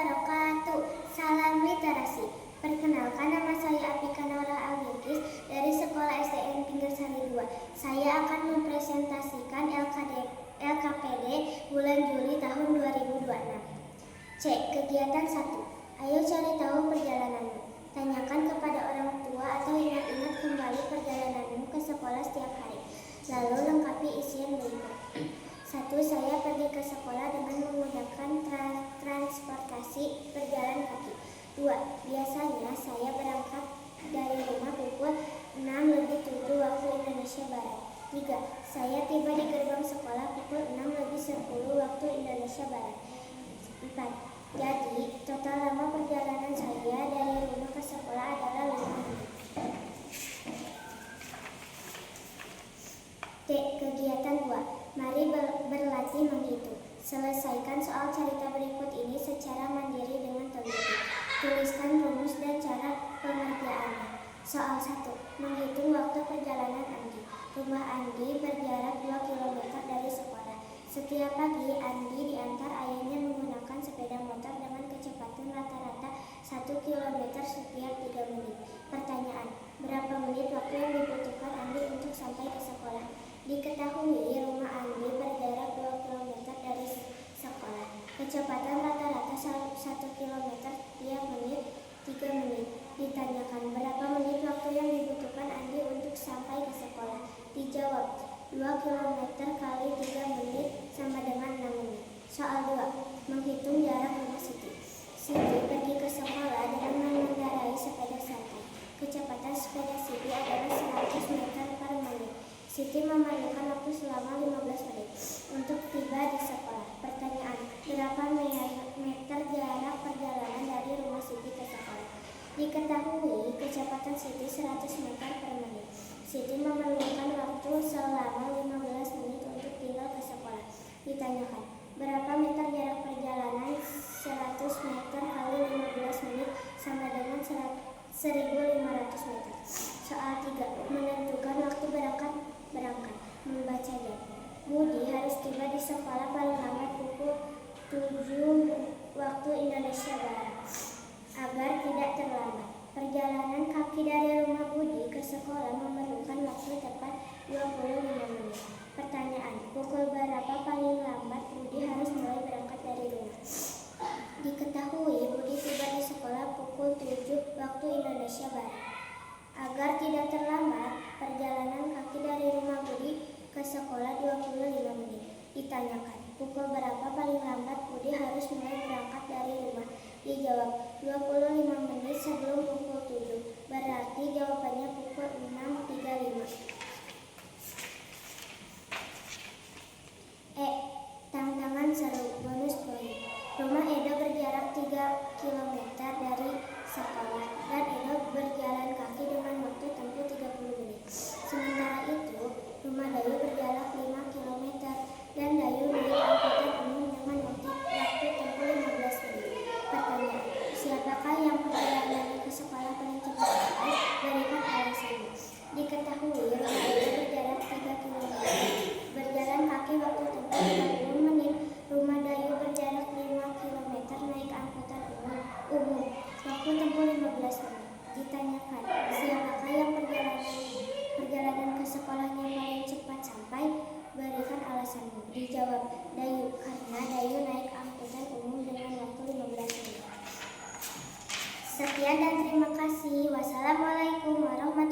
wabarakatuh. Salam literasi. Perkenalkan, nama saya Apika Nora Algirkis dari Sekolah SDN Pinggirsari 2. Saya akan mempresentasikan LKPD bulan Juli tahun 2026. C. Kegiatan 1. Ayo cari tahu perjalananmu. Tanyakan kepada orang tua atau ingat-ingat kembali perjalananmu ke sekolah setiap hari. Lalu lengkapi isian berikut. 1. Saya pergi ke sekolah dengan menggunakan transportasi berjalan kaki. 2. Biasanya saya berangkat dari rumah pukul 6:07 waktu Indonesia Barat. 3. Saya tiba di gerbang sekolah pukul 6:10 waktu Indonesia Barat. 4. Jadi, total lama perjalanan saya dari rumah ke sekolah adalah 5 menit. D. Kegiatan 2. Mari berlatih menghitung. Selesaikan soal cerita berikut ini secara mandiri dengan teliti. Tuliskan rumus dan cara pengerjaannya. Soal 1. Menghitung waktu perjalanan Andi. Rumah Andi berjarak 2 km dari sekolah. Setiap pagi, Andi diantar ayahnya menggunakan sepeda motor dengan kecepatan rata-rata 1 km setiap 3 menit. Pertanyaan, berapa menit waktu yang dibutuhkan Andi untuk sampai ke sekolah? Diketahui rumah Andi berjarak 2 km dari sekolah. Kecepatan rata-rata 1 km tiap menit 3 menit. Ditanyakan, berapa menit waktu yang dibutuhkan Andi untuk sampai ke sekolah? Dijawab, 2 km kali 3 menit sama dengan 6 menit. Soal 2. Menghitung jarak rumah Siti. Siti pergi ke sekolah dengan mengendarai sepeda santai. Kecepatan sepeda Siti adalah 100 meter per menit. Siti memerlukan waktu selama 15 menit untuk tiba di sekolah. Pertanyaan, berapa meter jarak perjalanan dari rumah Siti ke sekolah? Diketahui kecepatan Siti 100 meter per menit. Siti memerlukan waktu selama 15 menit untuk tinggal ke sekolah. Ditanyakan, berapa meter jarak perjalanan 100 meter kali 15 menit sama dengan 1.500 meter. Soal 3. Menentukan waktu berangkat. Membaca jam. Budi harus tiba di sekolah paling lambat pukul 7 waktu Indonesia Barat agar tidak terlambat. Perjalanan kaki dari rumah Budi ke sekolah memerlukan waktu tepat 25 menit. Pertanyaan, pukul berapa paling lambat Budi harus mulai berangkat dari rumah? Diketahui Budi tiba di sekolah pukul 7 waktu Indonesia Barat. Agar tidak terlambat, perjalanan kaki dari rumah Budi ke sekolah 25 menit. Ditanyakan, pukul berapa paling lambat Budi harus mulai berangkat dari rumah? Dijawab, 25 menit sebelum pukul 7. Berarti jawabannya pukul 6.35. E. Tantangan seru, bonus poin. Rumah Edo berjarak 3 km dari sekolah dan Edo berjalan kaki dengan waktu tempuh 30 menit. Sementara itu, rumah Dayu berjarak 5 km dan Dayu naik angkutan umum dengan waktu tempuh 15 menit. Pertanyaan, siapakah yang perjalanannya ke sekolah paling cepat sampai? Berikan alasannya. Diketahui rumah Edo berjarak 3 km. Berjalan kaki waktu tempuh 30 menit. Rumah Dayu berjarak 5 km naik angkutan umum. Waktu tempuh 15 menit. Ditanyakan, siapakah yang perjalanan ke sekolahnya paling cepat sampai? Berikan alasanmu. Dijawab, Dayu, karena Dayu naik angkutan umum dengan waktu 15 menit. Sekian dan terima kasih. Wassalamualaikum warahmatullahi wabarakatuh.